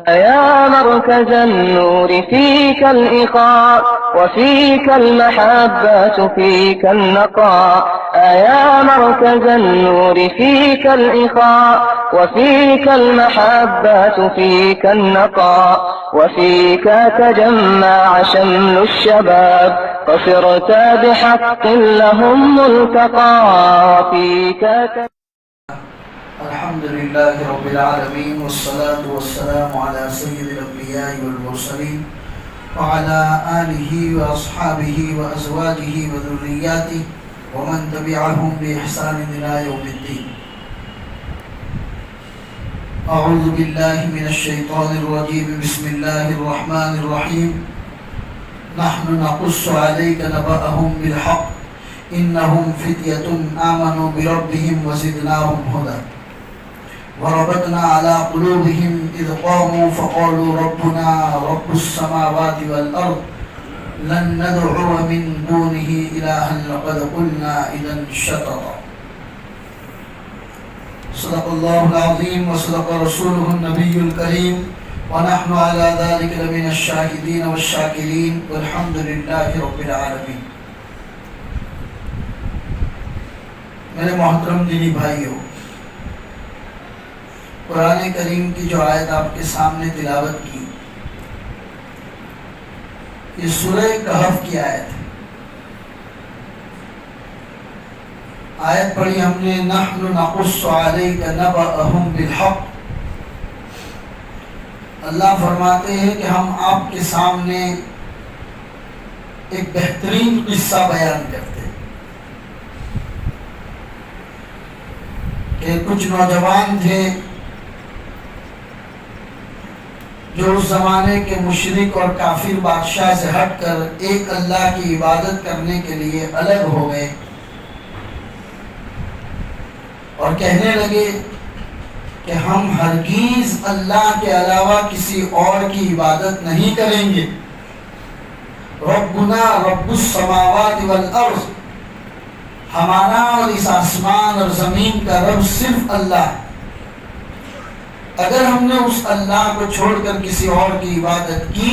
يا مركز النور فيك الإخاء وفيك المحبة فيك النقاء يا مركز النور فيك الإخاء وفيك المحبة فيك النقاء وفيك تجمع شمل الشباب فصرت بحق لهم ملتقى وفيك الحمد لله رب العالمين والصلاة والسلام على سيد الأنبياء والمرسلين وعلى آله وأصحابه وأزواجه وذرياته ومن تبعهم بإحسان إلى يوم الدين. أعوذ بالله من الشيطان الرجيم. بسم الله الرحمن الرحيم. نحن نقص عليك نبأهم بالحق إنهم فتية آمنوا بربهم وزدناهم هدى وربطنا على قلوبهم إذ قاموا فقالوا ربنا رب السماوات والأرض لن ندعو من دونه إلها لقد قلنا إذا شططا. صدق الله العظيم وصدق رسوله النبي الكريم ونحن على ذلك لمن الشاهدين والشاكرين والحمد لله رب العالمين. میرے محترم دینی بھائیوں، قرآن کریم کی جو آیت آپ کے سامنے تلاوت کی، یہ سورہ کہف کی آیت ہے. آیت پڑھی ہم نے، نحن نقص علیک نبأهم بالحق. اللہ فرماتے ہیں کہ ہم آپ کے سامنے ایک بہترین قصہ بیان کرتے ہیں کہ کچھ نوجوان تھے جو اس زمانے کے مشرک اور کافر بادشاہ سے ہٹ کر ایک اللہ کی عبادت کرنے کے لیے الگ ہو گئے اور کہنے لگے کہ ہم ہرگز اللہ کے علاوہ کسی اور کی عبادت نہیں کریں گے. ربنا رب السماوات والارض، ہمارا اور اس آسمان اور زمین کا رب صرف اللہ ہے. اگر ہم نے اس اللہ کو چھوڑ کر کسی اور کی عبادت کی،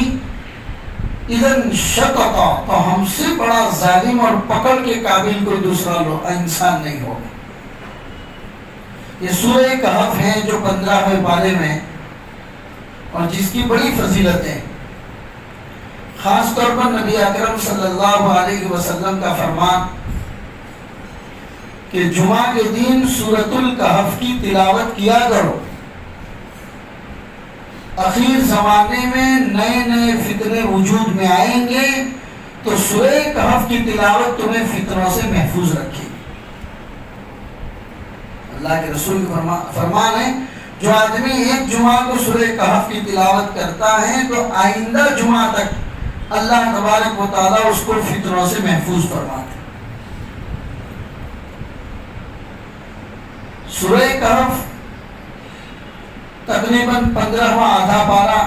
اذن شططا، تو ہم سے بڑا ظالم اور پکڑ کے قابل کوئی دوسرا انسان نہیں ہوگا. یہ سورہ کہف ہے جو 15ویں پارے میں اور جس کی بڑی فضیلت ہے. خاص طور پر نبی اکرم صلی اللہ علیہ وسلم کا فرمان کہ جمعہ کے دن سورۃ الکہف کی تلاوت کیا کرو. اخیر زمانے میں نئے نئے فتنے وجود میں آئیں گے تو سورہ کہف کی تلاوت تمہیں فتنوں سے محفوظ رکھے. اللہ کے رسول کا فرمان ہے، جو آدمی ایک جمعہ کو سورہ کہف کی تلاوت کرتا ہے تو آئندہ جمعہ تک اللہ تبارک و تعالیٰ اس کو فتنوں سے محفوظ فرماتے. سورہ کہف تقریباً 15واں آدھا پارہ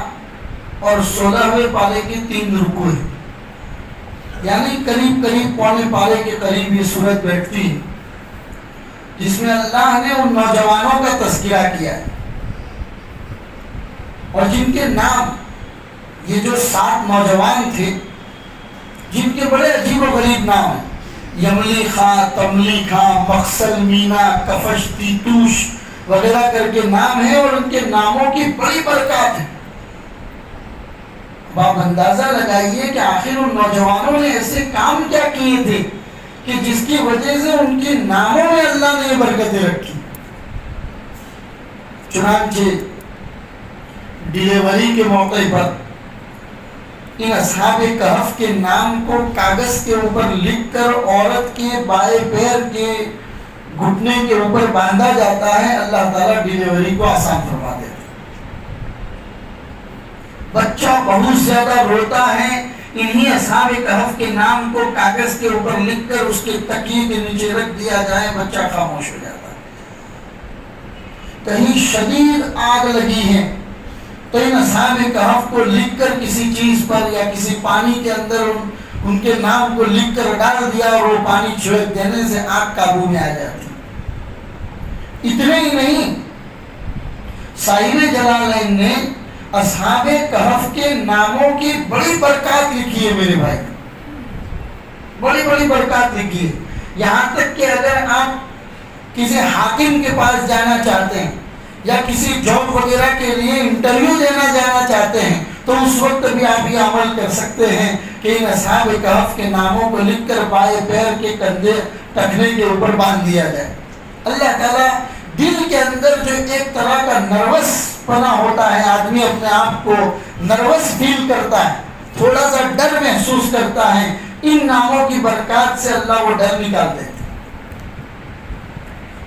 اور 16ویں پارے کے 3 رکوع ہیں، یعنی قریب پونے پارے کے قریب یہ سورت بیٹھتی ہے، جس میں اللہ نے ان نوجوانوں کا تذکرہ کیا ہے اور جن کے نام، یہ جو 7 نوجوان تھے جن کے بڑے عجیب و غریب نام ہیں، یملی خاں، تملی خاں، مقسل مینا، کفش تیتوش وغیرہ کر کے نام ہیں اور ان کے ناموں کی بڑی برکات ہے. اب آپ اندازہ لگائیے کہ آخر ان نوجوانوں نے ایسے کام کیا کیے تھے کہ جس کی وجہ سے ان کے ناموں میں اللہ نے یہ برکتیں رکھی. چنانچہ ڈیلیوری کے موقع پر ان اصحاب کہف کے نام کو کاغذ کے اوپر لکھ کر عورت کے بائیں پیر کے گھٹنے کے اوپر باندھا جاتا ہے. اللہ تعالیٰ ڈیلیوری کو آسان فرما دیتے. بچہ بہت زیادہ روتا ہے، انہی اصحاب کہف کے نام کو کاغذ کے اوپر لکھ کر اس کے تکیے کے نیچے رکھ دیا جائے، بچہ خاموش ہو جاتا ہے. کہیں شدید آگ لگی ہے تو ان اصحاب کہف کو لکھ کر کسی چیز پر یا کسی پانی کے اندر ان کے نام کو لکھ کر ڈال دیا اور وہ پانی چھڑک دینے سے آگ قابو میں آ جاتی. اتنے ہی نہیں، صاحب جلالین نے اصحاب کہف کے ناموں کی بڑی برکات لکھی ہے میرے بھائی، بڑی بڑی برکات لکھی ہے. یہاں تک کہ اگر آپ کسی حاکم کے پاس جانا چاہتے ہیں یا کسی جاب وغیرہ کے لیے انٹرویو دینا جانا چاہتے ہیں تو اس وقت بھی آپ یہ عمل کر سکتے ہیں کہ ان اصحاب کہف کے ناموں کو لکھ کر بائیں پیر کے کندھے ٹخنے کے اوپر باندھ دیا جائے. اللہ تعالیٰ دل کے اندر جو ایک طرح کا نروس پنا ہوتا ہے، آدمی اپنے آپ کو نروس فیل کرتا ہے، تھوڑا سا ڈر محسوس کرتا ہے، ان ناموں کی برکات سے اللہ وہ ڈر نکال دیتے.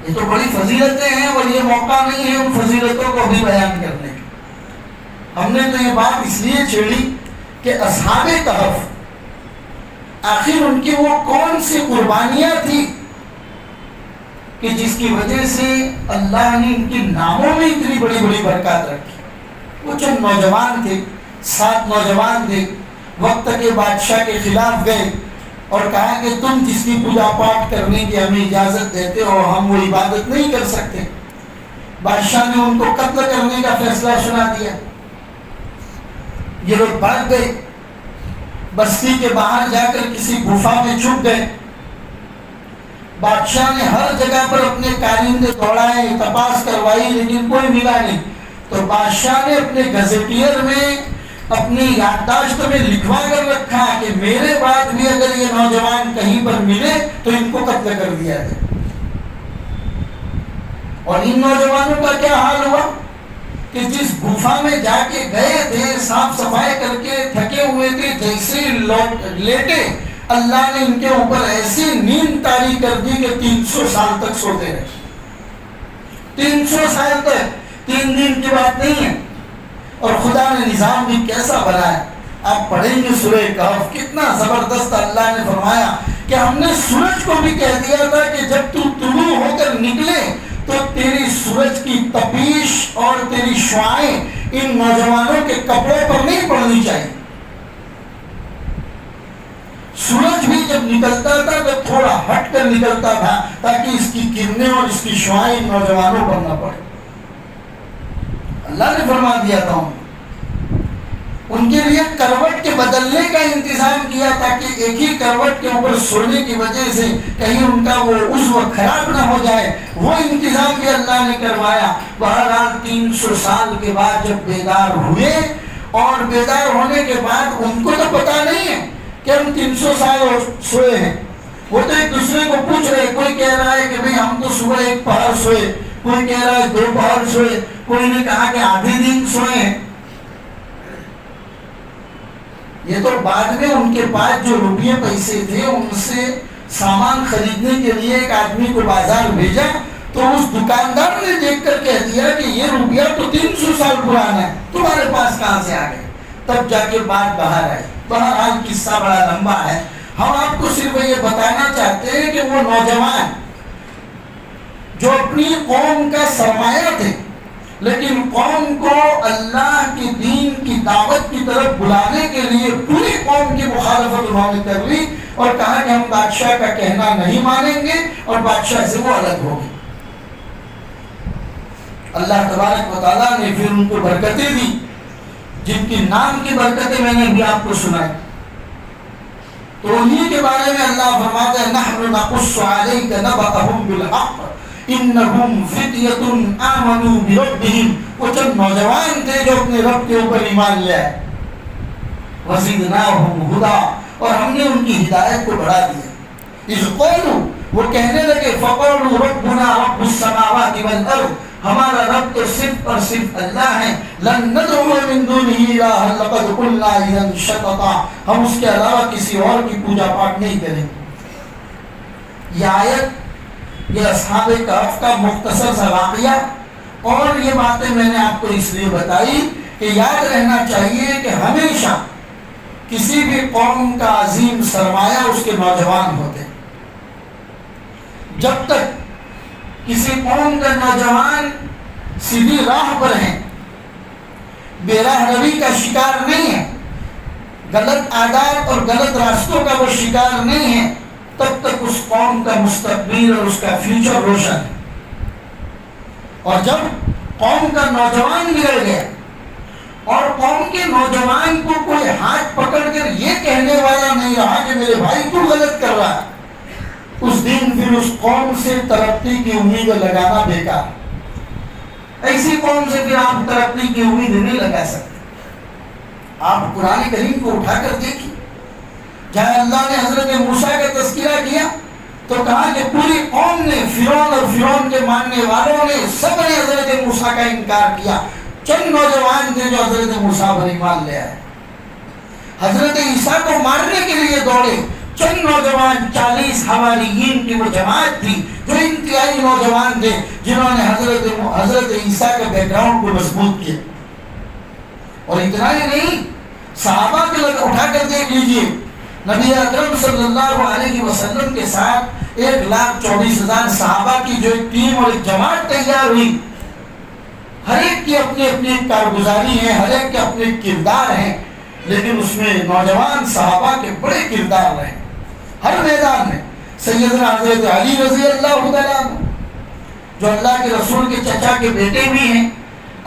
یہ تو بڑی فضیلتیں ہیں اور یہ موقع نہیں ہے ان فضیلتوں کو بھی بیان کرنے کا. ہم نے تو یہ بات اس لیے چھیڑی کہ اصحاب کہف آخر ان کی وہ کون سی قربانیاں تھی کہ جس کی وجہ سے اللہ نے ان کے ناموں میں اتنی بڑی بڑی برکات رکھی. وہ چند نوجوان تھے، 7 نوجوان تھے، وقت کے بادشاہ کے خلاف گئے اور کہا کہ تم جس کی پوجا پاٹ کرنے کی ہمیں اجازت دیتے ہو ہم وہ عبادت نہیں کر سکتے. بادشاہ نے ان کو قتل کرنے کا فیصلہ سنا دیا. یہ لوگ بھاگ گئے، بستی کے باہر جا کر کسی گفا میں چھپ گئے. بادشاہ نے ہر جگہ پر اپنے کارندے دوڑائے، تپاس کروائی، لیکن کوئی ملا نہیں. تو بادشاہ نے اپنے گزیٹیئر میں اپنی یادداشت میں لکھوا کر رکھا کہ میرے بعد بھی اگر یہ نوجوان کہیں پر ملے تو ان کو قتل کر دیا جائے. اور ان نوجوانوں کا کیا حال ہوا کہ جس گفا میں جا کے گئے تھے، صاف صفائی کر کے تھکے ہوئے تھے، جیسے لیٹے اللہ نے ان کے اوپر ایسی نیند طاری کر دی کہ 300 سال تک سوتے رہے. 300 سال تک، 3 دن کی بات نہیں ہے. اور خدا نے نظام بھی کیسا بنایا. آپ پڑھیں گے سورہ کہف، کتنا زبردست اللہ نے فرمایا کہ ہم نے سورج کو بھی کہہ دیا تھا کہ جب تو طلوع ہو کر نکلے تو تیری سورج کی تپیش اور تیری شعاعیں ان نوجوانوں کے کپڑوں پر نہیں پڑنی چاہیے. سورج بھی جب نکلتا تھا تو تھوڑا ہٹ کر نکلتا تھا تاکہ اس کی کرنیں اور اس کی شعاعیں نوجوانوں پر نہ پڑے. اللہ نے فرما دیا تھا ان کے لیے کروٹ کے بدلنے کا انتظام کیا تاکہ ایک ہی کروٹ کے اوپر سونے کی وجہ سے کہیں ان کا وہ عضو خراب نہ ہو جائے. وہ انتظام بھی اللہ نے کروایا. بہرحال 300 سال کے بعد جب بیدار ہوئے اور بیدار ہونے کے بعد ان کو تو پتا نہیں ہے کہ ہم 300 سال سوئے ہیں. وہ تو ایک دوسرے کو پوچھ رہے، کوئی کہہ رہا ہے کہ بھئی ہم تو صبح 1 پہر سوئے، کوئی کہہ رہا ہے 2 پہر سوئے، کوئی نے کہا کہ آدھے دن سوئے ہیں. یہ تو بعد میں ان کے پاس جو روپیے پیسے تھے ان سے سامان خریدنے کے لیے ایک آدمی کو بازار بھیجا تو اس دکاندار نے دیکھ کر کہہ دیا کہ یہ روپیہ تو 300 سال پرانا ہے، تمہارے پاس کہاں سے آ گئے. تب جا کے بات باہر آئی. بہرحال قصہ بڑا لمبا ہے. ہم آپ کو صرف یہ بتانا چاہتے ہیں کہ وہ نوجوان جو اپنی قوم کا سرمایہ تھے لیکن قوم کو اللہ کے دین کی دعوت کی طرف بلانے کے لیے پوری قوم کی مخالفت انہوں نے کر لی اور کہا کہ ہم بادشاہ کا کہنا نہیں مانیں گے اور بادشاہ سے وہ الگ ہو گئے. اللہ تبارک و تعالیٰ نے پھر ان کو برکتیں دی جن کی نام کی برکتیں میں نے بھی آپ کو سنائی. تو انہی کے بارے میں اللہ فرماتا ہے نحن نقص علیک نبأهم بالحق انہم فتیۃ آمنوا بربہم. وہ چند نوجوان تھے جو اپنے رب کے اوپر ایمان لے آئے. وزدناہم ہدی، اور ہم نے ان کی ہدایت کو بڑھا دیا. اذ قالوا، وہ کہنے لگے فقالوا ربنا رب السماوات والارض، ہمارا رب تو صرف اور صرف اللہ ہے. لن ندعو من دونہ الہا لقد قلنا اذا شططا، ہم اس کے علاوہ کسی اور کی پوجا پاٹ نہیں کریں. یہ آیت، یہ اصحاب کہف کا مختصر سا واقعہ، اور یہ باتیں میں نے آپ کو اس لیے بتائی کہ یاد رہنا چاہیے کہ ہمیشہ کسی بھی قوم کا عظیم سرمایہ اس کے نوجوان ہوتے. جب تک کسی قوم کا نوجوان سیدھی راہ پر ہے، بے راہ روی کا شکار نہیں ہے، غلط عادات اور غلط راستوں کا وہ شکار نہیں ہے، تب تک اس قوم کا مستقبل اور اس کا فیوچر روشن ہے. اور جب قوم کا نوجوان بگڑ گیا، اور قوم کے نوجوان کو کوئی ہاتھ پکڑ کر یہ کہنے والا نہیں رہا کہ میرے بھائی تو غلط کر رہا ہے، اس دن پھر اس قوم سے ترقی کی امید لگانا بیکار۔ ایسی قوم سے پھر آپ ترقی کی امید نہیں لگا سکتے۔ آپ قرآن کریم کو اٹھا کر دیکھیں، جہاں اللہ نے حضرت موسیٰ کا تذکرہ کیا تو کہا کہ پوری قوم نے، فرعون اور فرعون کے ماننے والوں نے، سب نے حضرت موسیٰ کا انکار کیا۔ چند نوجوان تھے جو حضرت موسیٰ پر ایمان لے آئے۔ حضرت عیسیٰ کو مارنے کے لیے دوڑے چند نوجوان، 40 حواریین کی وہ جماعت تھی جو انتہائی نوجوان تھے، جنہوں نے حضرت عیسیٰ کے بیک گراؤنڈ کو مضبوط کیا۔ اور اتنا ہی نہیں، صحابہ کے لوگ اٹھا کر دیکھ لیجئے، نبی اکرم صلی اللہ علیہ وسلم کے ساتھ 1,24,000 صحابہ کی جو ایک ٹیم اور ایک جماعت تیار ہوئی، ہر ایک کی اپنی اپنی کارگزاری ہے، ہر ایک کے اپنے کردار ہیں، لیکن اس میں نوجوان صحابہ کے بڑے کردار رہے ہر میدان میں۔ سیدنا حضرت علی رضی اللہ تعالیٰ عنہ، جو اللہ کے رسول کے چچا کے بیٹے بھی ہیں،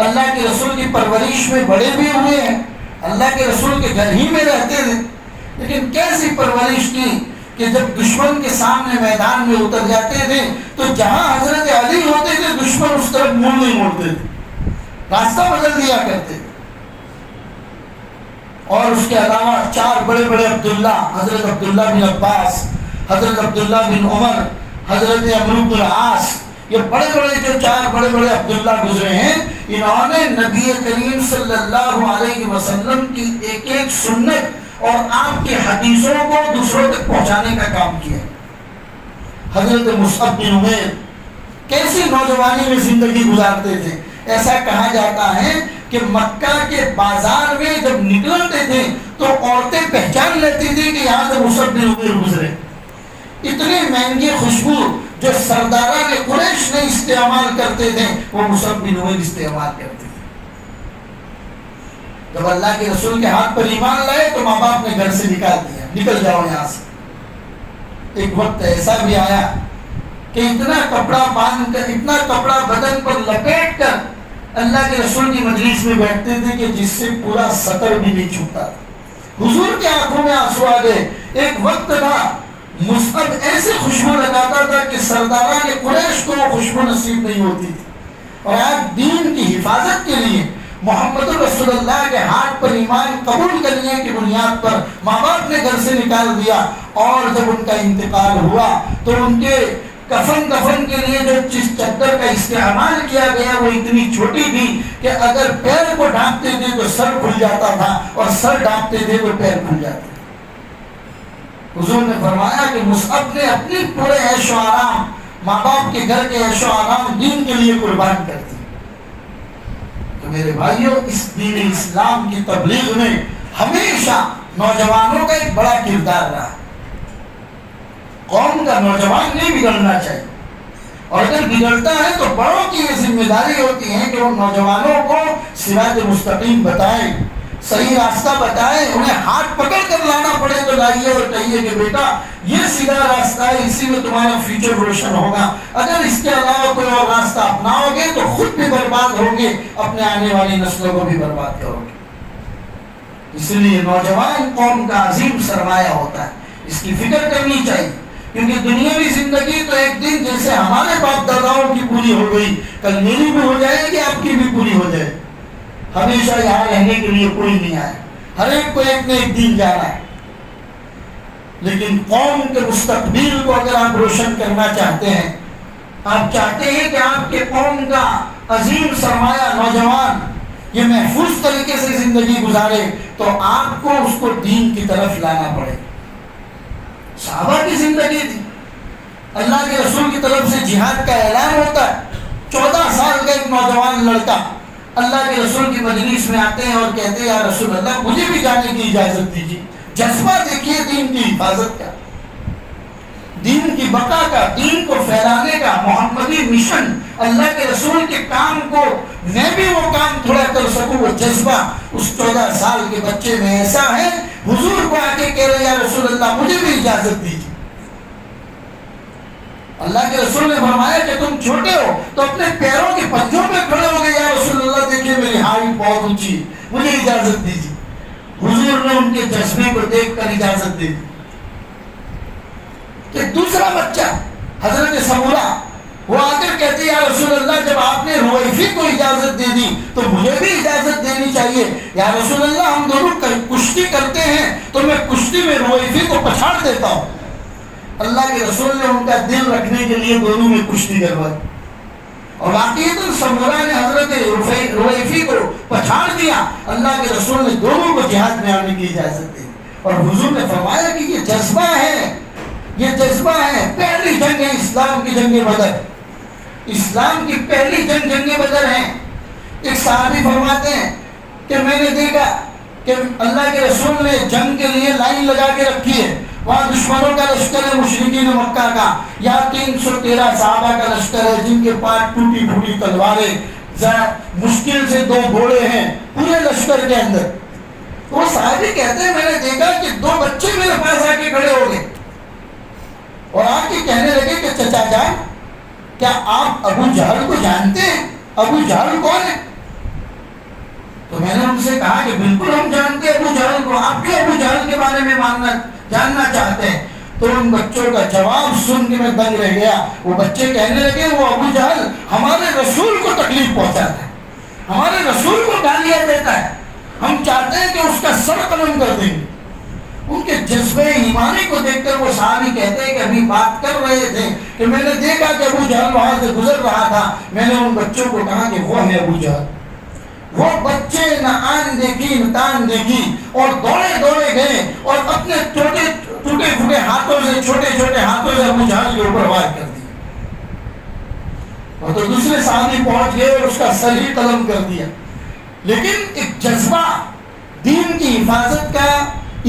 اللہ کے رسول کی پرورش میں بڑے بھی ہوئے ہیں، اللہ کے رسول کے گھر ہی میں رہتے تھے، لیکن کیسی پرورش کی کہ جب دشمن کے سامنے میدان میں اتر جاتے تھے تو جہاں حضرت علی ہوتے تھے دشمن اس طرف منہ نہیں موڑتے تھے، راستہ بدل دیا کرتے تھے۔ اور اس کے علاوہ 4 بڑے بڑے عبداللہ، حضرت عبداللہ بن عباس، حضرت عبداللہ بن عمر، حضرت عمرو بن العاص، یہ بڑے بڑے جو 4 بڑے بڑے عبداللہ گزرے ہیں، انہوں نے نبی کریم صلی اللہ علیہ وسلم کی ایک ایک سنت اور آپ کی حدیثوں کو دوسروں تک پہنچانے کا کام کیا۔ حضرت مصعب بن عمیر کیسی نوجوانی میں زندگی گزارتے تھے، ایسا کہا جاتا ہے کہ مکہ کے بازار میں جب نکلتے تھے تو عورتیں پہچان لیتی تھی کہ یہاں سے مصعب بن عمیر گزرے۔ اتنی مہنگی خوشبو جو سرداران قریش نے استعمال کرتے تھے وہ مصعب بن عمیر استعمال کرتے تھے۔ جب اللہ کے رسول کے ہاتھ پر ایمان لائے تو ماں باپ نے گھر سے نکال دیا، نکل جاؤ یہاں سے۔ ایک وقت ایسا بھی آیا کہ اتنا کپڑا باندھ کر، اتنا کپڑا بدن پر لپیٹ کر اللہ کے رسول کی مجلس میں بیٹھتے تھے کہ جس سے پورا سطر بھی نہیں چھوٹا تھا۔ حضور کی آنکھوں میں آنسو آ گئے۔ ایک وقت تھا مصعب ایسے خوشبو لگاتا تھا کہ سرداران قریش کو خوشبو نصیب نہیں ہوتی تھی، اور آج دین کی حفاظت کے لیے محمد رسول اللہ کے ہاتھ پر ایمان قبول کرنے کی بنیاد پر ماں باپ نے گھر سے نکال دیا، اور جب ان کا انتقال ہوا تو ان کے کفن کے لیے جو جس چادر کا استعمال کیا گیا وہ اتنی چھوٹی تھی کہ اگر پیر کو ڈھانپتے تھے تو سر کھل جاتا تھا، اور سر ڈھانپتے تھے تو پیر کھل جاتے تھے۔ حضور نے فرمایا کہ مصعب نے اپنی پورے عیش و آرام، ماں باپ کے گھر کے عیش و آرام دین کے لیے قربان کر دی۔ تو میرے بھائیوں، اس دین اسلام کی تبلیغ میں ہمیشہ نوجوانوں کا ایک بڑا کردار رہا۔ قوم کا نوجوان نہیں بگڑنا چاہیے، اور اگر بگڑتا ہے تو بڑوں کی یہ ذمہ داری ہوتی ہے کہ وہ نوجوانوں کو صراط مستقیم بتائیں، صحیح راستہ بتائیں، انہیں ہاتھ پکڑ کر لانا پڑے تو لائیے اور کہیے کہ بیٹا یہ سیدھا راستہ ہے، اسی میں تمہارا فیوچر روشن ہوگا، اگر اس کے علاوہ کوئی اور راستہ اپناؤ گے تو خود بھی برباد ہوگے، اپنے آنے والی نسلوں کو بھی برباد کرو گے۔ اس لیے نوجوان قوم کا عظیم سرمایہ ہوتا ہے، اس کی فکر کرنی چاہیے، کیونکہ دنیاوی زندگی تو ایک دن جیسے ہمارے باپ داداؤں کی پوری ہو گئی، کل میری بھی ہو جائے گی، آپ کی بھی پوری ہو جائے۔ ہمیشہ یہاں رہنے کے لیے کوئی نہیں آیا، ہر ایک کو ایک نہ ایک دن جانا ہے۔ لیکن قوم کے مستقبل کو اگر آپ روشن کرنا چاہتے ہیں، آپ چاہتے ہیں کہ آپ کے قوم کا عظیم سرمایہ نوجوان یہ محفوظ طریقے سے زندگی گزارے، تو آپ کو اس کو دین کی طرف لانا پڑے۔ صحابہ کی زندگی تھی، اللہ کے رسول کی طرف سے جہاد کا اعلان ہوتا ہے، 14 سال کا ایک نوجوان لڑکا اللہ کے رسول کی مجلس میں آتے ہیں اور کہتے ہیں یا رسول اللہ مجھے بھی جانے کی اجازت دیجیے۔ جذبہ دیکھیے دین کی حفاظت کا، دین کی بقا کا، دین کو پھیلانے کا، محمدی مشن، اللہ کے رسول کے کام کو میں بھی وہ کام تھوڑا کر سکوں، وہ جذبہ اس 14 سال کے بچے میں ایسا ہے، حضور کو آ کے کہہ رہے یا رسول اللہ مجھے بھی اجازت دیجیے۔ اللہ کے رسول نے فرمایا کہ تم چھوٹے ہو تو اپنے پیروں کے پنجوں پہ کھڑے ہو گئے، یا رسول اللہ دیکھیے میری ہائٹ بہت اونچی، مجھے اجازت دیجیے. حضور نے ان کے جذبے کو دیکھ کر اجازت دے دی. کہ دوسرا بچہ حضرت سمورہ وہ آ کر کہتے یا رسول اللہ جب آپ نے رویفی کو اجازت دے دی تو مجھے بھی اجازت دینی چاہیے. یا رسول اللہ ہم دونوں کشتی کرتے ہیں تو میں کشتی میں رویفی کو پچھاڑ دیتا ہوں. اللہ کے رسول نے ان کا دل رکھنے کے لیے دونوں میں کشتی کروائی اور واقعی سمورہ نے حضرت رویفی کو پچھاڑ دیا. اللہ کے رسول نے دونوں کو جہاد میں آنے کی اجازت دی اور حضور نے فرمایا کہ یہ جذبہ ہے, یہ جذبہ ہے. پہلی جنگ ہے اسلام کی, جنگ بدر. اسلام کی پہلی جنگ بدر ہے. ایک صحابی فرماتے ہیں کہ میں نے دیکھا کہ اللہ کے رسول نے جنگ کے لیے لائن لگا کے رکھی ہے. وہاں دشمنوں کا لشکر ہے مشرکین مکہ کا, یا 313 صحابہ کا لشکر ہے جن کے پاس ٹوٹی پھوٹی تلواریں, مشکل سے 2 گھوڑے ہیں پورے لشکر کے اندر. تو وہ صحابی کہتے ہیں میں نے دیکھا کہ 2 بچے میرے پاس آ کے کھڑے ہو گئے اور آ کے کہنے لگے کہ چچا جان کیا آپ ابو جہل کو جانتے ہیں؟ ابو جہل کون ہے؟ تو میں نے ان سے کہا کہ بالکل ہم جانتے ہیں ابو جہل کو, آپ کیوں ابو جہل کے بارے میں جاننا چاہتے ہیں؟ تو ان بچوں کا جواب سن کے میں دنگ رہ گیا. وہ بچے کہنے لگے وہ ابو جہل ہمارے رسول کو تکلیف پہنچاتا ہے, ہمارے رسول کو گالیاں دیتا ہے, ہم چاہتے ہیں کہ اس کا سر قلم کر دیں گے. ان کے جذبے ایمانی کو دیکھ کر وہ صحابی کہتے ہیں کہ ابھی بات کر رہے تھے کہ میں نے دیکھا کہ ابو جہل وہاں سے گزر رہا تھا. میں نے ان بچوں کو کہا کہ وہ ہے ابو جہل. وہ بچے نہ آن دیکھی نہ تان دیکھی اور دوڑے گئے اور اپنے ٹوٹے پھوٹے ہاتھوں سے چھوٹے ہاتھوں سے ابو جہل کے اوپر وار کر دیا. اور تو دوسرے صحابی پہنچ گئے اور اس کا سر ہی قلم کر دیا. لیکن ایک جذبہ دین کی حفاظت کا,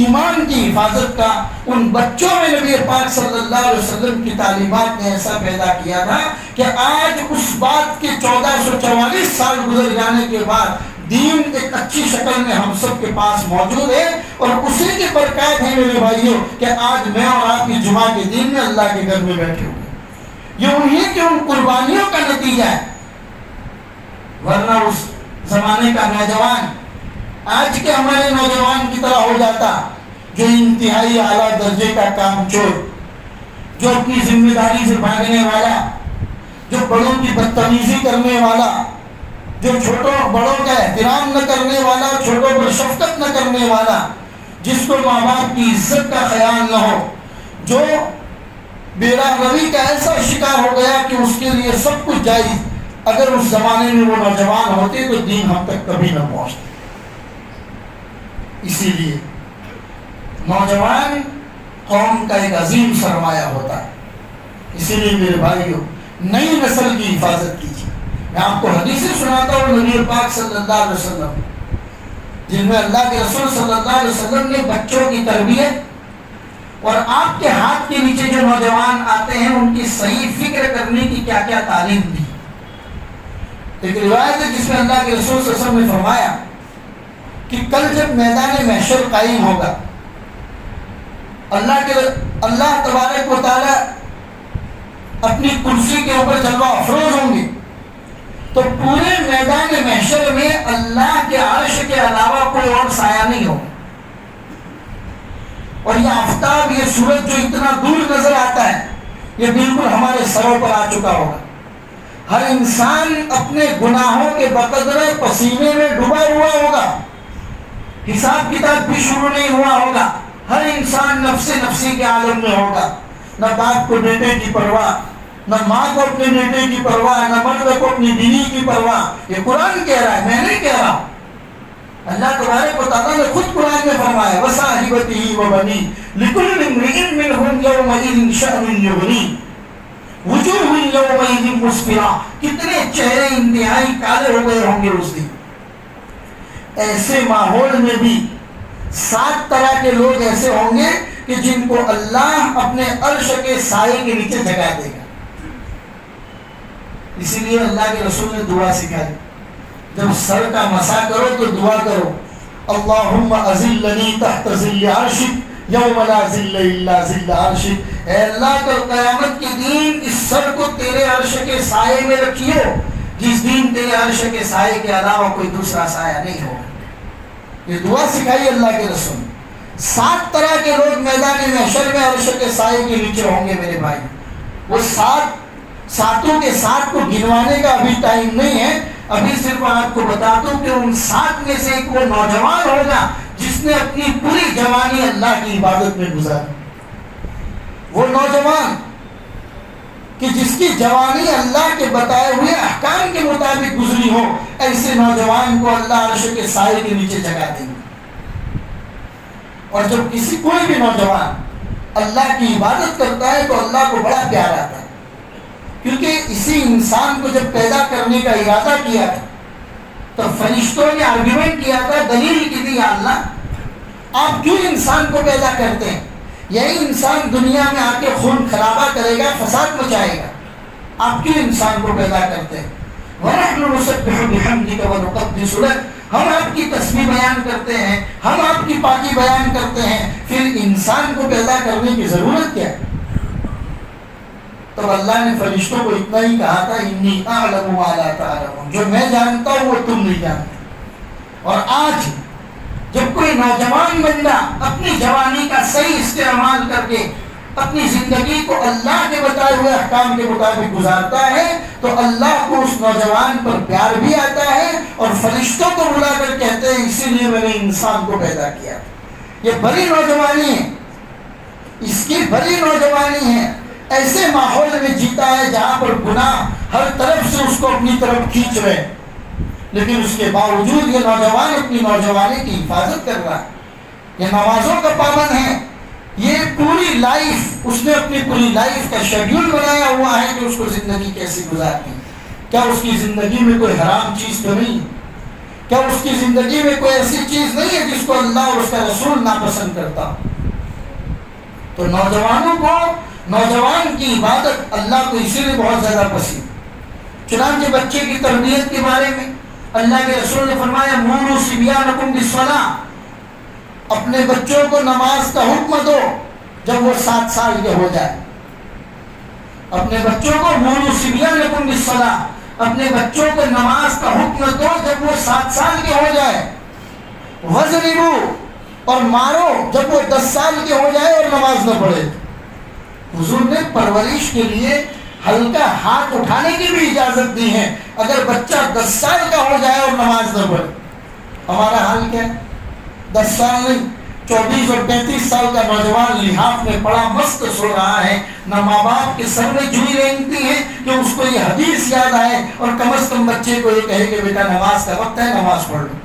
ایمان کی حفاظت کا ان بچوں میں نبی پاک صلی اللہ علیہ وسلم کی تعلیمات نے ایسا پیدا کیا تھا کہ آج اس بات کے 1444 سال گزر جانے کے بعد دین ایک اچھی شکل میں ہم سب کے پاس موجود ہے اور اسی کی برکات ہے میرے بھائیوں کہ آج میں اور آپ کی جمعہ کے دن میں اللہ کے گھر میں بیٹھے ہوئے. یہ انہیں کی ان قربانیوں کا نتیجہ ہے. ورنہ اس زمانے کا نوجوان آج کے ہمارے نوجوان کی طرح ہو جاتا جو انتہائی اعلیٰ درجے کا کام چور, جو اپنی ذمہ داری سے بھاگنے والا, جو بڑوں کی بدتمیزی کرنے والا, جو چھوٹوں بڑوں کا احترام نہ کرنے والا, چھوٹوں پر شفقت نہ کرنے والا, جس کو ماں باپ کی عزت کا خیال نہ ہو, جو بیراہ روی کا ایسا شکار ہو گیا کہ اس کے لیے سب کچھ جائز. اگر اس زمانے میں وہ نوجوان ہوتے تو دین ہم تک کبھی نہ پہنچتے. اسی لیے نوجوان قوم کا ایک عظیم سرمایہ ہوتا ہے. اسی لیے میرے بھائیوں نئی نسل کی حفاظت کیجیے. میں آپ کو حدیثیں سناتا ہوں نبی پاک صلی اللہ علیہ وسلم جن میں اللہ کے رسول صلی اللہ علیہ وسلم نے بچوں کی تربیت اور آپ کے ہاتھ کے نیچے جو نوجوان آتے ہیں ان کی صحیح فکر کرنے کی کیا کیا تعلیم دی. ایک روایت ہے جس میں اللہ کے رسول صلی اللہ علیہ وسلم نے فرمایا کہ کل جب میدان محشر قائم ہوگا, اللہ تبارک و تعالی اپنی کرسی کے اوپر جلوہ افروز ہوں گے تو پورے میدان محشر میں اللہ کے عرش کے علاوہ کوئی اور سایہ نہیں ہوگا. اور یہ آفتاب, یہ سورج جو اتنا دور نظر آتا ہے یہ بالکل ہمارے سروں پر آ چکا ہوگا. ہر انسان اپنے گناہوں کے بقدرے پسینے میں ڈوبا ہوا ہوگا. حساب کتاب بھی شروع نہیں ہوا ہوگا. ہر انسان نفس نفسی کے عالم میں ہوگا. نہ باپ کو بیٹے کی پرواہ, نہ ماں کو اپنے بیٹے کی پرواہ, نہ مرد کو اپنی بیوی کی پرواہ. یہ قرآن کہہ رہا ہے, میں نہیں کہہ رہا. اللہ تبارک و تعالیٰ نے خود قرآن میں فرمایا وَصَاحِبَتِهِ وَبَنِيهِ لِكُلِّ امْرِئٍ مِّنْهُمْ يَوْمَئِذٍ شَأْنٌ يُغْنِيهِ وُجُوهٌ يَوْمَئِذٍ مُسْفِرَةٌ. کتنے چہرے انتہائی کالے ہو گئے ہوں گے اس دن. ایسے ماحول میں بھی 7 طرح کے لوگ ایسے ہوں گے کہ جن کو اللہ اپنے عرش کے سائے کے نیچے جگہ دے گا. اسی لیے اللہ کے رسول نے دعا سکھائی, جب سر کا مسا کرو تو دعا کرو اللہم اذلنی تحت ظل عرشک یوم لا ظل الا ظل عرشک. اے اللہ کل قیامت کے دن اس سر کو تیرے عرش کے سائے میں رکھیو جس دن تیرے عرش کے سائے کے علاوہ کوئی دوسرا سایہ نہیں ہوگا. یہ دعا سکھائی اللہ کے رسول نے. 7 طرح کے لوگ میدان محشر میں عرش کے سائے کے نیچے ہوں گے میرے بھائی. وہ ساتوں کے 7 کو گنوانے کا ابھی ٹائم نہیں ہے. ابھی صرف آپ کو بتا دوں کہ ان 7 میں سے ایک وہ نوجوان ہوگا جس نے اپنی پوری جوانی اللہ کی عبادت میں گزاری. وہ نوجوان کہ جس کی جوانی اللہ کے بتائے ہوئے احکام کے مطابق گزری ہو، ایسے نوجوان کو اللہ عرش کے سائے کے نیچے جگہ دیں گے. اور جب کوئی بھی نوجوان اللہ کی عبادت کرتا ہے تو اللہ کو بڑا پیار آتا ہے، کیونکہ اسی انسان کو جب پیدا کرنے کا ارادہ کیا تھا تو فرشتوں نے آرگیومنٹ کیا تھا، دلیل کی تھی، یا اللہ آپ کیوں انسان کو پیدا کرتے ہیں؟ یہی انسان دنیا میں آ کے خون خرابہ کرے گا، فساد مچائے گا، آپ کیوں انسان کو پیدا کرتے ہیں؟ وَنَحْنُ نُسَبِّحُ بِحَمْدِكَ وَنُقَدِّسُ لَكَ، ہم آپ کی تسبیح بیان کرتے ہیں، ہم آپ کی پاکی بیان کرتے ہیں، پھر انسان کو پیدا کرنے کی ضرورت کیا ہے؟ تب اللہ نے فرشتوں کو اتنا ہی کہا تھا، انی اعلم ما لا تعلمون، جو میں جانتا ہوں وہ تم نہیں جانتے. اور آج جب کوئی نوجوان بندہ اپنی جوانی کا صحیح استعمال کر کے اپنی زندگی کو اللہ کے بتائے ہوئے احکام کے مطابق گزارتا ہے تو اللہ کو اس نوجوان پر پیار بھی آتا ہے، اور فرشتوں کو بلا کر کہتے ہیں اسی لیے میں نے انسان کو پیدا کیا. یہ بڑی نوجوانی ہے، اس کی بڑی نوجوانی ہے. ایسے ماحول میں جیتا ہے جہاں پر گناہ ہر طرف سے اس کو اپنی طرف کھینچ رہے، لیکن اس کے باوجود یہ نوجوان اپنی نوجوانی کی حفاظت کر رہا ہے. یہ نمازوں کا پابند ہے. یہ پوری لائف اس نے اپنی پوری لائف کا شیڈیول بنایا ہوا ہے کہ اس کو زندگی کیسی گزارنی. کیا اس کی زندگی میں کوئی حرام چیز تو نہیں؟ کیا اس کی زندگی میں کوئی ایسی چیز نہیں ہے جس کو اللہ اور اس کا رسول ناپسند کرتا؟ تو نوجوانوں کو، نوجوان کی عبادت اللہ کو اسی لیے بہت زیادہ پسند. چنانچہ بچے کی تربیت کے بارے میں اللہ کے رسول نے فرمایا موروا صبیانکم بالصلاۃ، اپنے بچوں کو نماز کا حکم دو جب وہ 7 سال کے ہو جائے. اپنے بچوں کو موروا صبیانکم بالصلاۃ، اپنے بچوں کو نماز کا حکم دو جب وہ 7 سال کے ہو جائے. وَضْرِبُوا، اور مارو جب وہ 10 سال کے ہو جائے اور نماز نہ پڑھے. حضور نے پرورش کے لیے ہلکا ہاتھ اٹھانے کی بھی اجازت دی ہے اگر بچہ 10 سال کا ہو جائے اور نماز نہ پڑھے. ہمارا حال کیا ہے؟ 10 سال نہیں، 24 اور 35 سال کا نوجوان لحاف میں پڑا مست سو رہا ہے، نہ ماں باپ کے سر میں جوئی رینگتی ہے کہ اس کو یہ حدیث یاد آئے اور کم از کم بچے کو یہ کہے کہ بیٹا نماز کا وقت ہے، نماز پڑھ لو.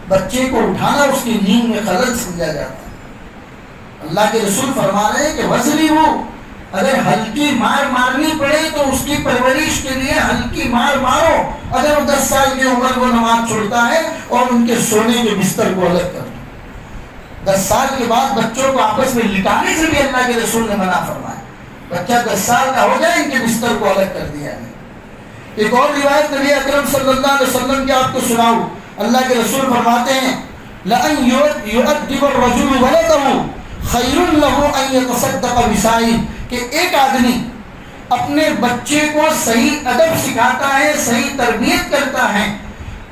بچے کو اٹھانا اس کی نیند میں خلل سمجھا جاتا ہے. اللہ کے رسول فرما رہے ہیں کہ وَضْرِبُوا، اگر ہلکی مار مارنی پڑے تو اس کی پرورش کے لیے ہلکی مار مارو. اگر وہ 10 سال کی عمر کو نماز چھوڑتا ہے اور ان کے سونے کے بستر کو الگ کر دو. 10 سال کے بعد بچوں کو آپس میں لٹانے سے بھی اللہ کے رسول نے منع فرمایا. بچہ 10 سال کا ہو جائے ان کے بستر کو الگ کر دیا ہے. ایک اور روایت نبی اکرم صلی اللہ علیہ وسلم کی آپ کو سناؤں. اللہ کے رسول فرماتے ہیں لَأَن يُؤَدِّبَ الرَّجُلُ وَلَدَهُ خَيْرٌ لَهُ أَن يَتَصَدَّقَ بِسَاعٍ، کہ ایک آدمی اپنے بچے کو صحیح ادب سکھاتا ہے، صحیح تربیت کرتا ہے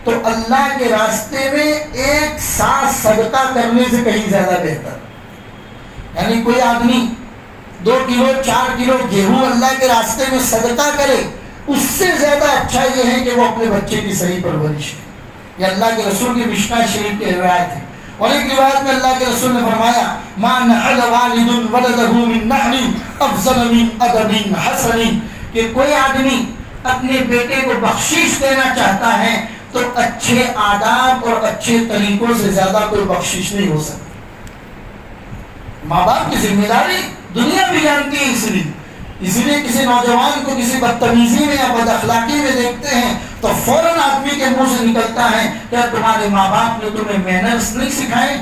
تو اللہ کے راستے میں 1 سا صدقہ کرنے سے کہیں زیادہ بہتر. یعنی کوئی آدمی 2 کلو 4 کلو گیہوں اللہ کے راستے میں صدقہ کرے، اس سے زیادہ اچھا یہ ہے کہ وہ اپنے بچے کی صحیح پرورش کرے. یہ اللہ کے رسول کی مشکاہ شریف کی روایت ہے. اور ایک روایت میں اللہ کے رسول نے فرمایا ما نحل والد ولدہ من نحل افضل من ادب حسن، کہ کوئی آدمی اپنے بیٹے کو بخشش دینا چاہتا ہے تو اچھے آداب اور اچھے طریقوں سے زیادہ کوئی بخشش نہیں ہو سکتی. ماں باپ کی ذمہ داری دنیا بھی جانتی ہے. اسی لیے کسی نوجوان کو کسی بدتمیزی میں یا بد اخلاقی میں دیکھتے ہیں تو فوراً آدمی کے منہ سے نکلتا ہے کیا تمہارے ماں باپ نے تمہیں مینرز نہیں سکھائے؟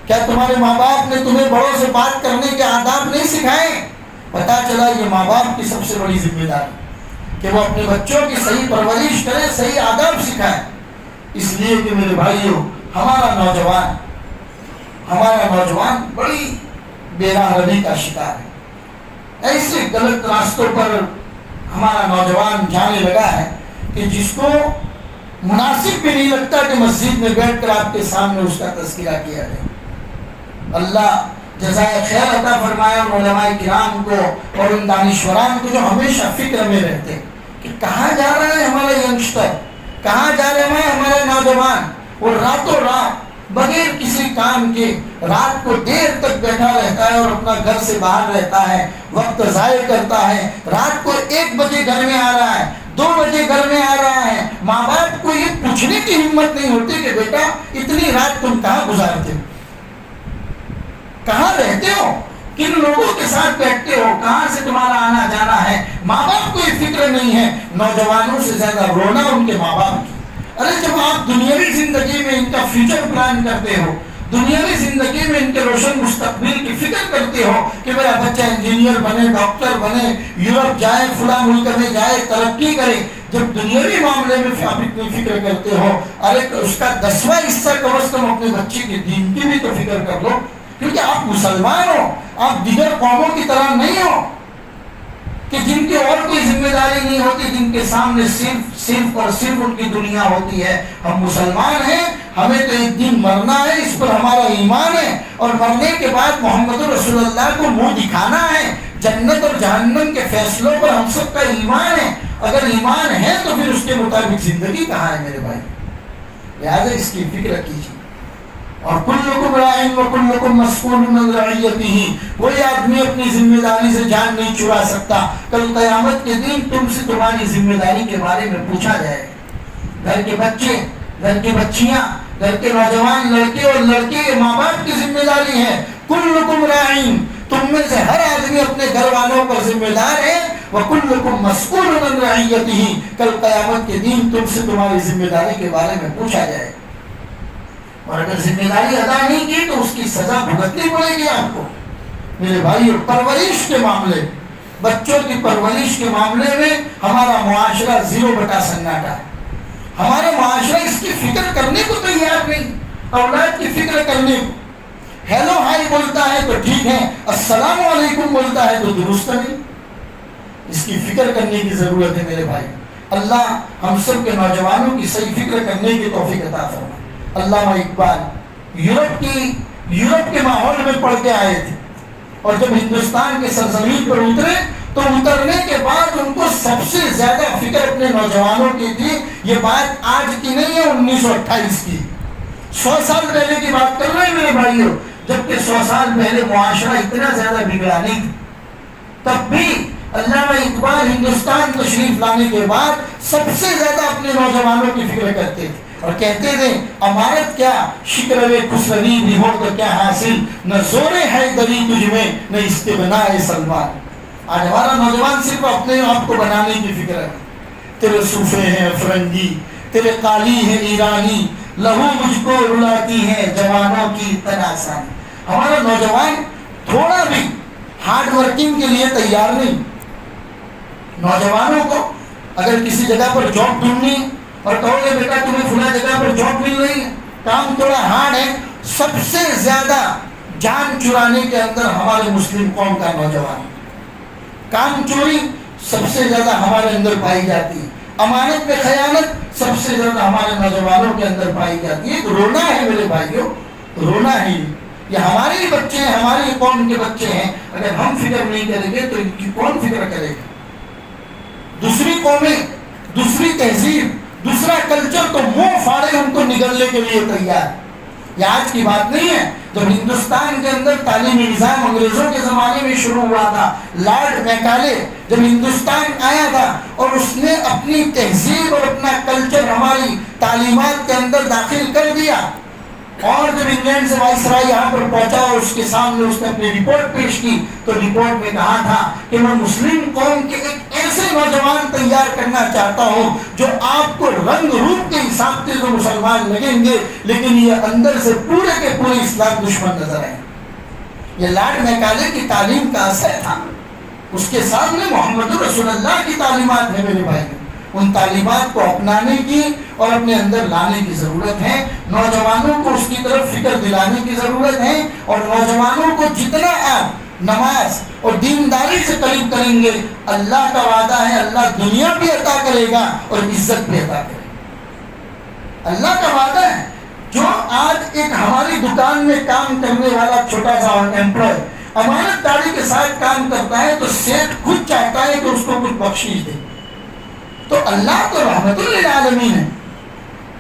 کیا تمہارے ماں باپ نے تمہیں بڑوں سے بات کرنے کے آداب نہیں سکھائے؟ پتا چلا یہ ماں باپ کی سب سے بڑی ذمہ داری کہ وہ اپنے بچوں کی صحیح پرورش کرے، صحیح آداب سکھائے. اس لیے کہ میرے بھائیوں ہمارا نوجوان بڑی بے راہ روی کا شکار ہے. ایسے غلط راستوں پر ہمارا نوجوان جانے لگا ہے کہ جس کو مناسب بھی نہیں لگتا کہ مسجد میں بیٹھ کر آپ کے سامنے اس کا تذکرہ کیا جائے۔ اللہ جزائے خیر عطا فرمائے ان علماء کرام کو اور ان دانشوران کو جو ہمیشہ فکر میں رہتے کہ کہاں جا رہا ہے ہمارا ینگسٹر، کہاں جا رہا ہے ہمارا نوجوان، وہ راتوں رات بغیر کسی کام کے رات کو دیر تک بیٹھا رہتا ہے اور اپنا گھر سے باہر رہتا ہے، وقت ضائع کرتا ہے، رات کو 1 بجے گھر میں آ رہا ہے، 2 بجے گھر میں آ رہا ہے، ماں باپ کو یہ پوچھنے کی ہمت نہیں ہوتی کہ بیٹا اتنی رات تم کہاں گزارتے ہو، کہاں رہتے ہو، کن لوگوں کے ساتھ بیٹھتے ہو، کہاں سے تمہارا آنا جانا ہے۔ ماں باپ کو یہ فکر نہیں ہے۔ نوجوانوں سے زیادہ رونا ان کے ماں باپ کی۔ ارے جب آپ دنیاوی زندگی میں ان کا فیوچر پلان کرتے ہو، دنیاوی زندگی میں ان کے روشن مستقبل کی فکر کرتے ہو کہ میرا بچہ انجینئر بنے، ڈاکٹر بنے، یورپ جائے، فلاں ملک میں جائے، ترقی کرے، جب دنیاوی معاملے میں آپ اتنی فکر کرتے ہو، ارے اس کا 10واں حصہ کم از کم اپنے بچے کے دین کی بھی تو فکر کر لو، کیونکہ آپ مسلمان ہو، آپ دیگر قوموں کی طرح نہیں ہو کہ جن کی اور کوئی ذمہ داری نہیں ہوتی، جن کے سامنے صرف اور صرف ان کی دنیا ہوتی ہے۔ ہم مسلمان ہیں، ہمیں تو ایک دن مرنا ہے، اس پر ہمارا ایمان ہے، اور مرنے کے بعد محمد رسول اللہ کو منہ دکھانا ہے۔ جنت اور جہنم کے فیصلوں پر ہم سب کا ایمان ہے۔ اگر ایمان ہے تو پھر اس کے مطابق زندگی کہاں ہے میرے بھائی؟ لہٰذا اس کی فکر کیجیے۔ اور کلکم راعٍ وکلکم مسئول عن رعیتہ، کوئی آدمی اپنی ذمہ داری سے جان نہیں چرا سکتا۔ کل قیامت کے دن تم سے تمہاری ذمہ داری کے بارے میں پوچھا جائے گا۔ گھر کے بچے، گھر کی بچیاں، گھر کے نوجوان لڑکے اور لڑکے ماں باپ کی ذمہ داری ہے۔ کلکم راعٍ، تم میں سے ہر آدمی اپنے گھر والوں پر ذمہ دار ہے۔ وکلکم مسئول عن رعیتہ، کل قیامت کے دن تم سے تمہاری ذمہ داری کے بارے میں پوچھا جائے گا۔ اور اگر ذمہ داری ادا نہیں کی تو اس کی سزا بھگتنی پڑے گی آپ کو۔ میرے بھائیو، پرورش کے معاملے، بچوں کی پرورش کے معاملے میں ہمارا معاشرہ 0 سناٹا ہے۔ ہمارا معاشرہ اس کی فکر کرنے کو تیار نہیں، اولاد کی فکر کرنے کو۔ ہیلو ہائی بولتا ہے تو ٹھیک ہے، السلام علیکم بولتا ہے تو درست نہیں۔ اس کی فکر کرنے کی ضرورت ہے میرے بھائی۔ اللہ ہم سب کے نوجوانوں کی صحیح فکر کرنے کی توفیق عطا فرمائے۔ علامہ اقبال یورپ کے ماحول میں پڑھ کے آئے تھے، اور جب ہندوستان کے سرزمین پر اترے تو اترنے کے بعد ان کو سب سے زیادہ فکر اپنے نوجوانوں کی تھی۔ یہ بات آج کی نہیں ہے، 1928 کی، 100 سال پہلے کی بات کر رہے ہیں میرے بھائیوں۔ جبکہ 100 سال پہلے معاشرہ اتنا زیادہ بگڑا نہیں تھا، تب بھی علامہ اقبال ہندوستان تشریف لانے کے بعد سب سے زیادہ اپنے نوجوانوں کی فکر کرتے تھے، اور کہتے تھے امارت کیا شکر خسروی بھی ہو تو کیا حاصل، نہ زور حیدری تجھ میں نہ استغنا سلمان۔ آج ہمارا نوجوان صرف اپنے آپ کو بنانے کی فکر ہے۔ تیرے صوفے ہیں فرنگی، تیرے قالی ہے ایرانی، لہو مجھ کو رلاتی ہے جوانوں کی تناسانی۔ ہمارا نوجوان تھوڑا بھی ہارڈ ورکنگ کے لیے تیار نہیں۔ نوجوانوں کو اگر کسی جگہ پر جاب ڈھونڈنی اور کہو گے بیٹا تمہیں فلاں جگہ پر جاب مل رہی ہے، کام تھوڑا ہارڈ ہے، سب سے زیادہ جان چرانے کے اندر ہمارے مسلم قوم کا نوجوان، کام چوری سب سے زیادہ ہمارے اندر پائی جاتی ہے، امانت میں خیانت سب سے زیادہ ہمارے نوجوانوں کے اندر پائی جاتی ہے۔ تو رونا ہے میرے بھائیوں، رونا ہی، یہ ہمارے ہی بچے ہیں، ہماری قوم کے بچے ہیں۔ اگر ہم فکر نہیں کریں گے تو ان کی کون فکر کرے گا؟ دوسری قومیں، دوسری تہذیب، دوسرا کلچر تو منہ پھاڑے ان کو نگلنے کے لیے تیار۔ یہ آج کی بات نہیں ہے۔ جب ہندوستان کے اندر تعلیمی نظام انگریزوں کے زمانے میں شروع ہوا تھا، لارڈ میکالے جب ہندوستان آیا تھا اور اس نے اپنی تہذیب اور اپنا کلچر ہماری تعلیمات کے اندر داخل کر دیا، اور جب انگلینڈ سے وائسرائے یہاں پر پہنچا اور اس کے سامنے اس نے اپنی رپورٹ پیش کی تو رپورٹ میں کہا تھا کہ میں مسلم قوم کے ایک ایسے نوجوان تیار کرنا چاہتا ہوں جو آپ کو رنگ روپ کے حساب سے تو مسلمان لگیں گے لیکن یہ اندر سے پورے کے پورے اسلام دشمن نظر آئیں۔ یہ لارڈ میکالے کی تعلیم کا اثر تھا۔ اس کے سامنے محمد رسول اللہ کی تعلیمات ہیں میرے بھائی، ان تعلیمات کو اپنانے کی اور اپنے اندر لانے کی ضرورت ہے۔ نوجوانوں کو اس کی طرف فکر دلانے کی ضرورت ہے، اور نوجوانوں کو جتنا آپ نماز اور دینداری سے قریب کریں گے، اللہ کا وعدہ ہے اللہ دنیا بھی عطا کرے گا اور عزت بھی عطا کرے گا۔ اللہ کا وعدہ ہے. جو آج ایک ہماری دکان میں کام کرنے والا چھوٹا سا ایمپلائے امانت داری کے ساتھ کام کرتا ہے تو سیٹ خود چاہتا ہے کہ اس کو کچھ بخشش دے. تو اللہ تو رحمت للعالمین ہے.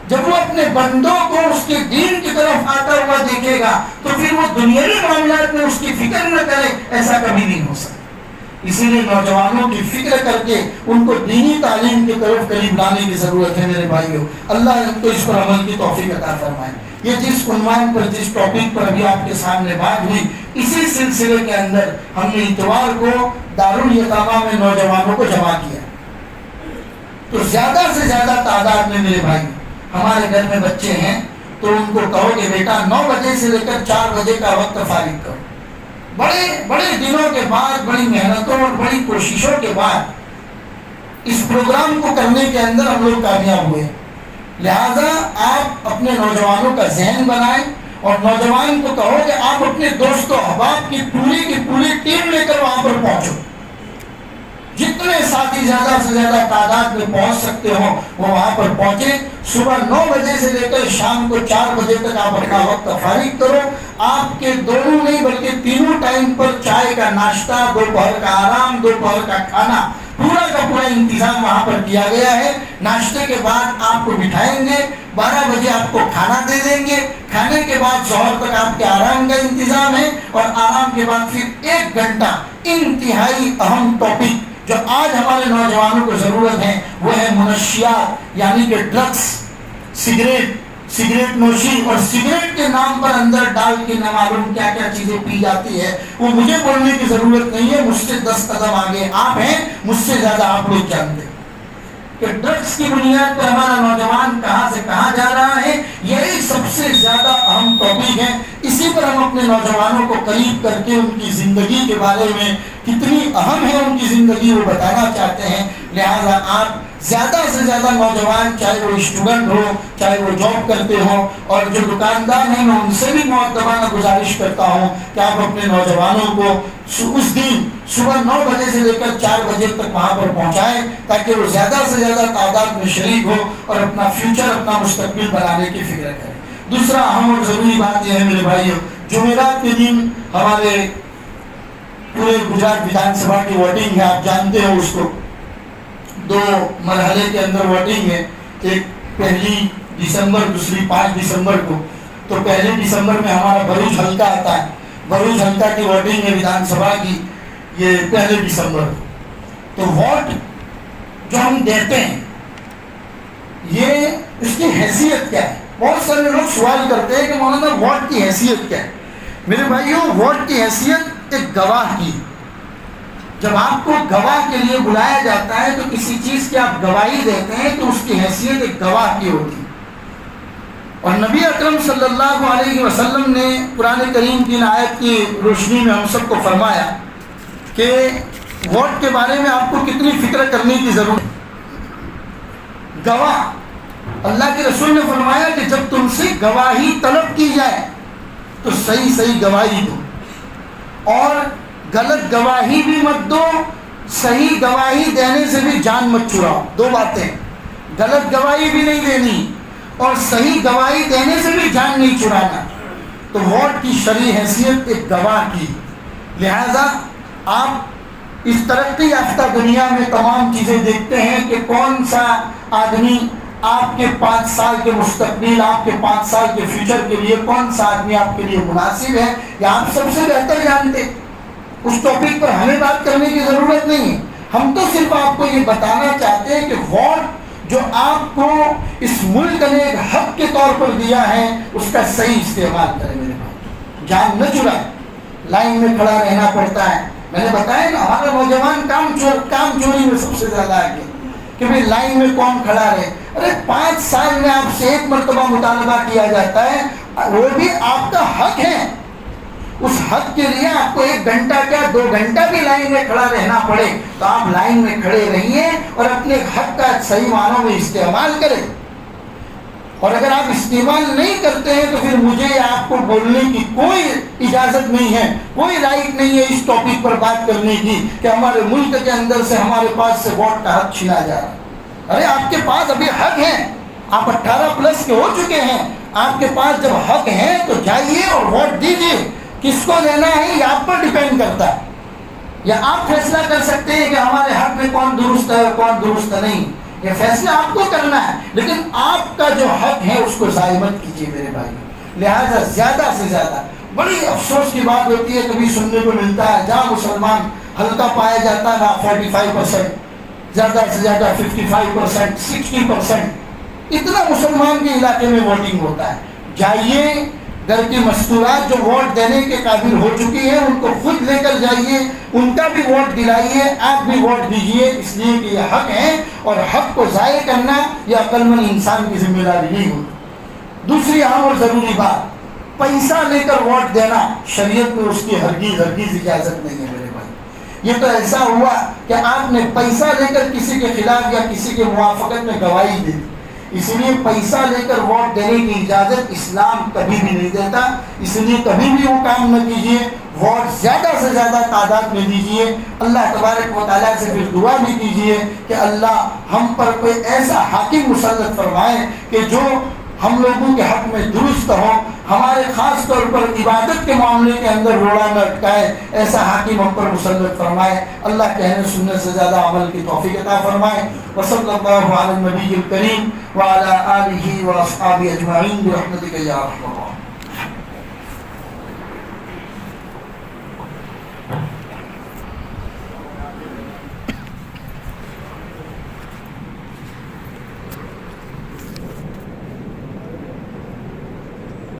جب وہ اپنے بندوں کو اس کے دین کی طرف آتا ہوا دیکھے گا تو پھر وہ دنیاوی معاملات میں اس کی فکر نہ کرے، ایسا کبھی نہیں ہو سکتا. اسی لیے نوجوانوں کی فکر کر کے ان کو دینی تعلیم کی طرف قریب لانے کی ضرورت ہے میرے بھائیوں. اللہ ان کو اس پر عمل کی توفیق عطا فرمائے. یہ جس عنوان پر، جس ٹاپک پر ابھی آپ کے سامنے بات ہوئی، اسی سلسلے کے اندر ہم نے اتوار کو دارالیتامہ میں نوجوانوں کو جمع کیا. تو زیادہ سے زیادہ تعداد میں میرے بھائی، ہمارے گھر میں بچے ہیں تو ان کو کہو کہ بیٹا 9 بجے سے لے کر 4 بجے کا وقت فارغ کرو. بڑے بڑے دنوں کے بعد، بڑی محنتوں اور بڑی کوششوں کے بعد اس پروگرام کو کرنے کے اندر ہم لوگ کامیاب ہوئے. لہذا آپ اپنے نوجوانوں کا ذہن بنائیں اور نوجوان کو کہو کہ آپ اپنے دوست و احباب کی پوری ٹیم لے کر وہاں پر پہنچو. جتنے ساتھی زیادہ سے زیادہ تعداد میں پہنچ سکتے ہو وہ وہاں پر پہنچے. صبح 9 بجے سے لے کر شام کو 4 بجے تک آپ اپنا وقت فارغ کرو. آپ کے دونوں نہیں بلکہ تینوں ٹائم پر چائے کا ناشتہ، دوپہر کا آرام، دوپہر کا کھانا، پورا کا پورا انتظام وہاں پر کیا گیا ہے. ناشتے کے بعد آپ کو بٹھائیں گے، 12 بجے آپ کو کھانا دے دیں گے. کھانے کے بعد ظہر تک آپ کے آرام کا انتظام ہے اور آرام کے بعد پھر 1 گھنٹہ انتہائی اہم ٹاپک جو آج ہمارے نوجوانوں کو ضرورت ہے وہ ہے منشیات، یعنی کہ ڈرگس، سگریٹ نوشی اور سگریٹ کے نام پر اندر ڈال کے نہ معلوم کیا کیا چیزیں پی جاتی ہے. وہ مجھے بولنے کی ضرورت نہیں ہے، مجھ سے 10 قدم آگے آپ ہیں، مجھ سے زیادہ آپ لوگ جانتے ہیں کہ ڈرگس کی بنیاد پر ہمارا نوجوان کہاں سے کہاں جا رہا ہے. یہی سب سے زیادہ اہم ٹاپک ہے. اسی پر ہم اپنے نوجوانوں کو قریب کر کے ان کی زندگی کے بارے میں کتنی اہم ہے ان کی زندگی وہ بتانا چاہتے ہیں. لہذا آپ زیادہ سے زیادہ نوجوان، چاہے وہ اسٹوڈنٹ ہو، چاہے وہ جاب کرتے ہوں، اور جو دکاندار ہیں میں ان سے بھی مؤدبانہ گزارش کرتا ہوں کہ آپ اپنے نوجوانوں کو اس دن صبح 9 بجے سے لے کر 4 بجے تک وہاں پر پہنچائیں تاکہ وہ زیادہ سے زیادہ تعداد میں شریک ہو اور اپنا فیوچر، اپنا مستقبل بنانے کی فکر کریں. دوسرا اہم اور ضروری بات یہ ہے میرے بھائیوں، جمعرات کے دن ہمارے پورے گجرات ویدھان سبھا کی ووٹنگ ہے. آپ جانتے ہو اس کو 2 مرحلے کے اندر ووٹنگ ہے. ایک 1 دسمبر، دوسری 5 دسمبر کو. تو 1 دسمبر میں ہمارا بھروچ حلقہ آتا ہے. بھروچ حلقہ کی ووٹنگ ہے ویدھان سبھا کی، یہ 1 دسمبر. تو ووٹ جو ہم دیتے ہیں یہ اس کی حیثیت کیا ہے؟ بہت سارے لوگ سوال کرتے ہیں کہ مولانا ووٹ کی حیثیت کیا ہے؟ میرے بھائیوں، ووٹ کی حیثیت ایک گواہ کی. جب آپ کو گواہ کے لیے بلایا جاتا ہے تو کسی چیز کی آپ گواہی دیتے ہیں تو اس کی حیثیت ایک گواہ کی ہوتی ہے. اور نبی اکرم صلی اللہ علیہ وسلم نے قرآن کریم کی آیت کی روشنی میں ہم سب کو فرمایا کہ ووٹ کے بارے میں آپ کو کتنی فکر کرنے کی ضرورت ہے. گواہ، اللہ کے رسول نے فرمایا کہ جب تم سے گواہی طلب کی جائے تو صحیح گواہی دو، اور غلط گواہی بھی مت دو، صحیح گواہی دینے سے بھی جان مت چراؤ. 2 باتیں، غلط گواہی بھی نہیں دینی اور صحیح گواہی دینے سے بھی جان نہیں چرانا. تو ووٹ کی شرعی حیثیت ایک گواہ کی. لہذا آپ اس ترقی یافتہ دنیا میں تمام چیزیں دیکھتے ہیں کہ کون سا آدمی آپ کے 5 سال کے مستقبل، آپ کے 5 سال کے فیوچر کے لیے کون سا آدمی آپ کے لیے مناسب ہے، یہ آپ سب سے بہتر جانتے. اس ٹاپک پر ہمیں بات کرنے کی ضرورت نہیں ہے. ہم تو صرف آپ کو یہ بتانا چاہتے ہیں کہ ووٹ جو آپ کو اس ملک نے ایک حق کے طور پر دیا ہے اس کا صحیح استعمال کریں. میرے بھائی، جان نہ چرائیں. لائن میں کھڑا رہنا پڑتا ہے. میں نے بتایا نا، ہمارے نوجوان کام چوری میں سب سے زیادہ آگے کہ بھائی لائن میں کون کھڑا رہے. ارے 5 سال میں آپ سے 1 مرتبہ مطالبہ کیا جاتا ہے، وہ بھی آپ کا حق ہے. اس حق کے لیے آپ کو 1 گھنٹہ کیا 2 گھنٹہ بھی لائن میں کھڑا رہنا پڑے تو آپ لائن میں کھڑے رہیے اور اپنے حق کا صحیح معنوں میں استعمال کریں. اور اگر آپ استعمال نہیں کرتے ہیں تو پھر مجھے آپ کو بولنے کی کوئی اجازت نہیں ہے، کوئی رائٹ نہیں ہے اس ٹاپک پر بات کرنے کی کہ ہمارے ملک کے اندر سے ہمارے پاس سے ووٹ کا حق چھینا جا رہا ہے. ارے آپ کے پاس ابھی حق ہے. آپ 18 پلس کے ہو چکے ہیں، آپ کے پاس جب حق ہے تو جائیے اور ووٹ دیجیے. کس کو دینا ہے یہ آپ پر ڈیپینڈ کرتا ہے. یا آپ فیصلہ کر سکتے ہیں کہ ہمارے حق میں کون درست ہے اور کون درست نہیں، یہ فیصلہ آپ کو کرنا ہے، لیکن آپ کا جو حق ہے اس کو ضائع مت کیجیے میرے بھائی. لہٰذا زیادہ سے زیادہ، بڑی افسوس کی بات ہوتی ہے کبھی سننے کو ملتا ہے جہاں مسلمان ہلکا پایا جاتا ہے 45%، زیادہ سے زیادہ 55%، 60%، اتنا مسلمان کے علاقے میں ووٹنگ ہوتا ہے. جائیے، گھر کی مستورات جو ووٹ دینے کے قابل ہو چکی ہیں ان کو خود لے کر جائیے، ان کا بھی ووٹ دلائیے، آپ بھی ووٹ دیجیے، اس لیے کہ یہ حق ہے اور حق کو ضائع کرنا یہ عقل مند انسان کی ذمہ داری نہیں ہوتی. دوسری اہم اور ضروری بات، پیسہ لے کر ووٹ دینا شریعت میں اس کی ہرگز اجازت نہیں ہے میرے بھائی. یہ تو ایسا ہوا کہ آپ نے پیسہ لے کر کسی کے خلاف یا کسی کے موافقت میں گواہی دی، اس لیے پیسہ لے کر ووٹ دینے کی اجازت اسلام کبھی بھی نہیں دیتا. اس لیے کبھی بھی وہ کام نہ کیجیے. ووٹ زیادہ سے زیادہ تعداد میں دیجیے. اللہ تبارک و تعالیٰ سے پھر دعا بھی کیجیے کہ اللہ ہم پر کوئی ایسا حاکم مسلط فرمائے کہ جو ہم لوگوں کے حق میں درست ہو، ہمارے خاص طور پر عبادت کے معاملے کے اندر روڑا نہ اٹکائے، ایسا حاکم ہم پر مسلط فرمائے. اللہ کہنے سننے سے زیادہ عمل کی توفیق عطا فرمائے. وصلی اللہ علی النبی الکریم وعلی آلہ واصحابہ اجمعین برحمتک یا ارحم الراحمین.